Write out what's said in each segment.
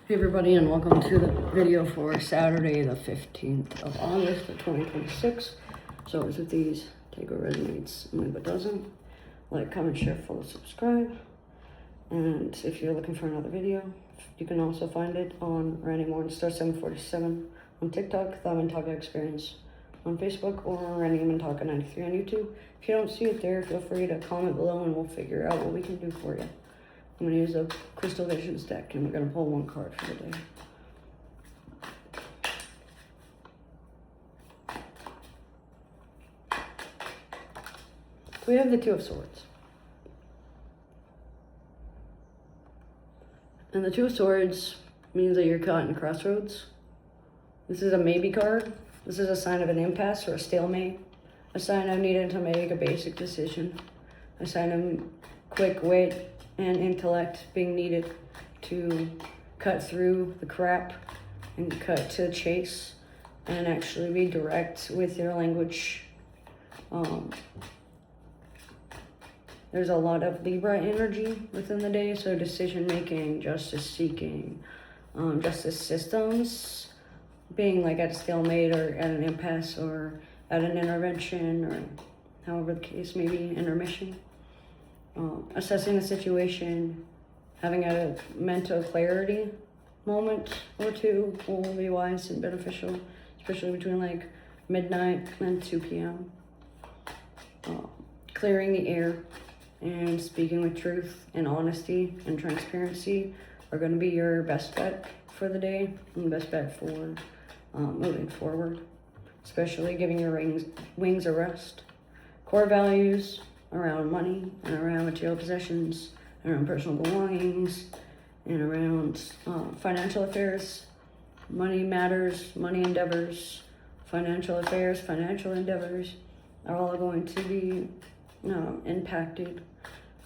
Hey everybody, and welcome to the video for Saturday the 15th of August of 2026. So as with these, take what resonates and leave what doesn't. Like, comment, share, follow, subscribe. And if you're looking for another video, you can also find it on Randy Morningstar 747 on TikTok, the Mintaga Experience on Facebook, or Randy Mintaga 93 on YouTube. If you don't see it there, feel free to comment below and we'll figure out what we can do for you. I'm going to use a Crystal Visions deck, and we're going to pull one card for the day. We have the Two of Swords. And the Two of Swords means that you're caught in a crossroads. This is a maybe card. This is a sign of an impasse or a stalemate. A sign of needing to make a basic decision. A sign of quick wit and intellect being needed to cut through the crap and cut to the chase and actually be direct with your language. There's a lot of Libra energy within the day, so decision making, justice seeking, justice systems, being like at a stalemate or at an impasse or at an intervention or however the case may be, intermission. Assessing the situation, having a mental clarity moment or two will be wise and beneficial, especially between like midnight and 2 p.m. Clearing the air and speaking with truth and honesty and transparency are going to be your best bet for the day and best bet for moving forward, especially giving your wings a rest. Core values around money and around material possessions and around personal belongings and around financial affairs. Money matters, money endeavors, financial affairs, financial endeavors are all going to be impacted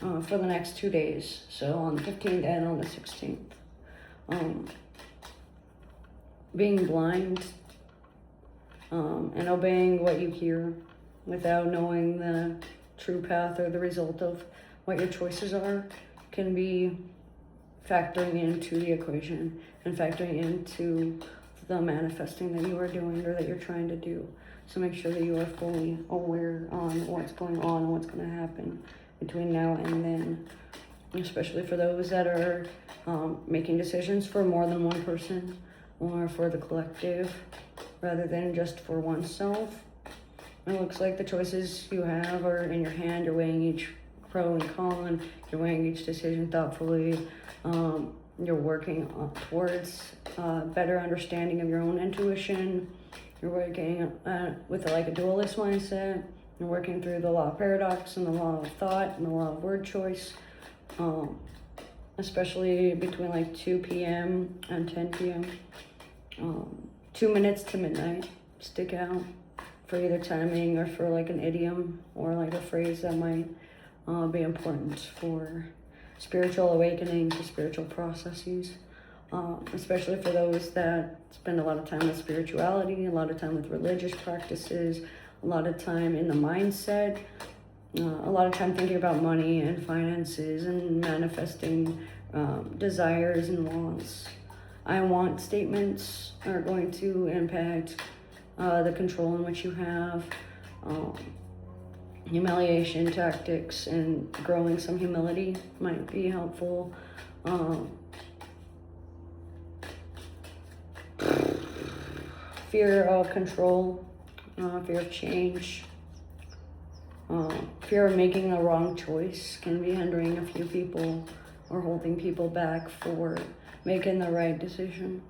for the next 2 days. So on the 15th and on the 16th. Being blind and obeying what you hear without knowing the true path or the result of what your choices are can be factoring into the equation and factoring into the manifesting that you are doing or that you're trying to do. So make sure that you are fully aware on what's going on and what's going to happen between now and then, especially for those that are making decisions for more than one person or for the collective rather than just for oneself. It looks like the choices you have are in your hand. You're weighing each pro and con. You're weighing each decision thoughtfully. You're working towards better understanding of your own intuition. You're working with like a dualist mindset. You're working through the law of paradox and the law of thought and the law of word choice, especially between like 2 p.m. and 10 p.m. 2 minutes to midnight stick out for either timing or for like an idiom or like a phrase that might be important for spiritual awakenings or spiritual processes, especially for those that spend a lot of time with spirituality, a lot of time with religious practices, a lot of time in the mindset, a lot of time thinking about money and finances and manifesting desires and wants. I want statements are going to impact the control in which you have, humiliation tactics and growing some humility might be helpful. Fear of control, fear of change, fear of making the wrong choice can be hindering a few people or holding people back for making the right decision.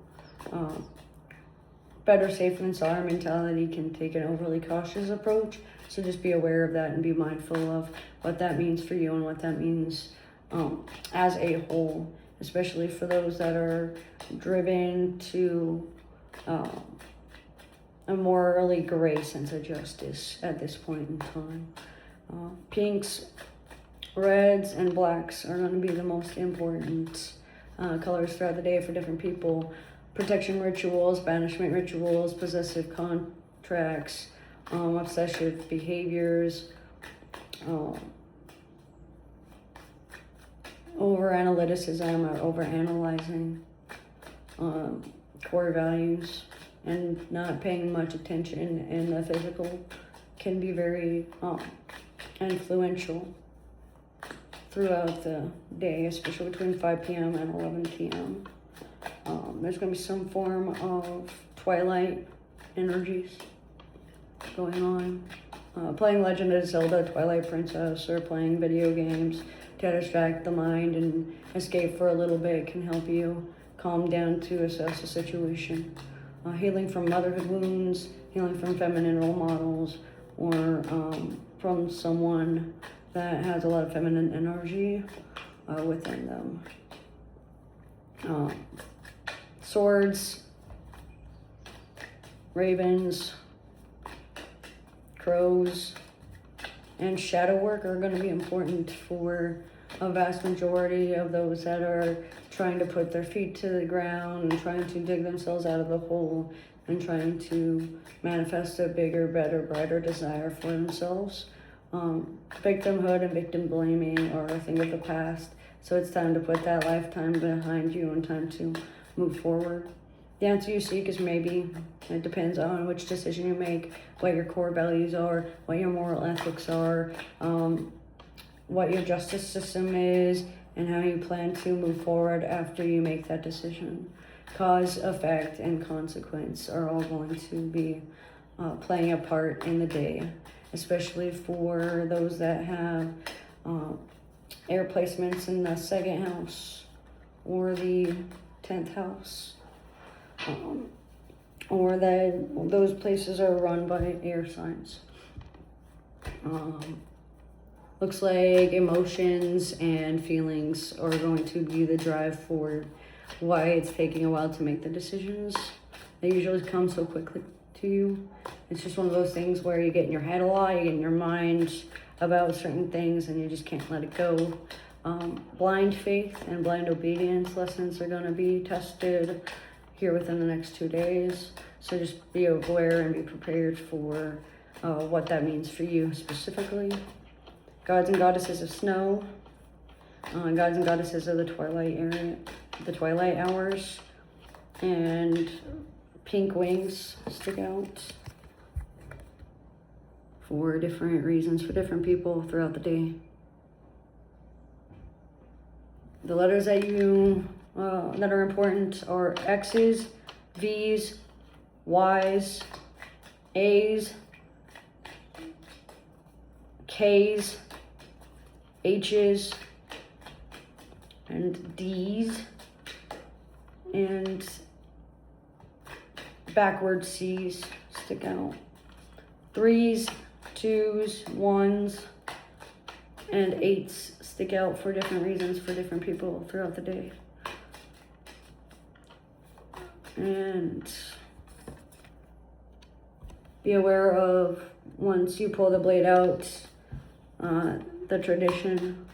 Better safe than sorry mentality can take an overly cautious approach. So just be aware of that and be mindful of what that means for you and what that means as a whole, especially for those that are driven to a morally gray sense of justice at this point in time. Pinks, reds, and blacks are going to be the most important colors throughout the day for different people. Protection rituals, banishment rituals, possessive contracts, obsessive behaviors, over analyticism or over analyzing, core values, and not paying much attention in the physical can be very influential throughout the day, especially between 5 p.m. and 11 p.m. There's going to be some form of twilight energies going on. Playing Legend of Zelda, Twilight Princess, or playing video games to distract the mind and escape for a little bit can help you calm down to assess the situation. Healing from motherhood wounds, healing from feminine role models, or from someone that has a lot of feminine energy within them. Swords, ravens, crows, and shadow work are going to be important for a vast majority of those that are trying to put their feet to the ground and trying to dig themselves out of the hole and trying to manifest a bigger, better, brighter desire for themselves. Victimhood and victim blaming are a thing of the past, so it's time to put that lifetime behind you and time to move forward. The answer you seek is maybe. It depends on which decision you make, what your core values are, what your moral ethics are, what your justice system is, and how you plan to move forward after you make that decision. Cause, effect, and consequence are all going to be playing a part in the day, especially for those that have air placements in the second house or the 10th house. Or that those places are run by air signs. Looks like emotions and feelings are going to be the drive for why it's taking a while to make the decisions. They usually come so quickly to you. It's just one of those things where you get in your head a lot, you get in your mind about certain things, and you just can't let it go. Blind faith and blind obedience lessons are going to be tested here within the next 2 days. So just be aware and be prepared for what that means for you specifically. Gods and goddesses of snow, gods and goddesses of the twilight area, the twilight hours, and pink wings stick out for different reasons for different people throughout the day. The letters that that are important are X's, V's, Y's, A's, K's, H's, and D's, and backward C's stick out. 3's, 2's, 1's, and 8's stick out for different reasons for different people throughout the day. And be aware of, once you pull the blade out, the tradition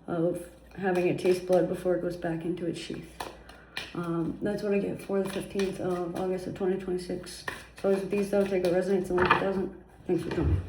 of having it taste blood before it goes back into its sheath. That's what I get for the 15th of August of 2026. So as these though, take what resonates and leave it doesn't. Thanks for joining.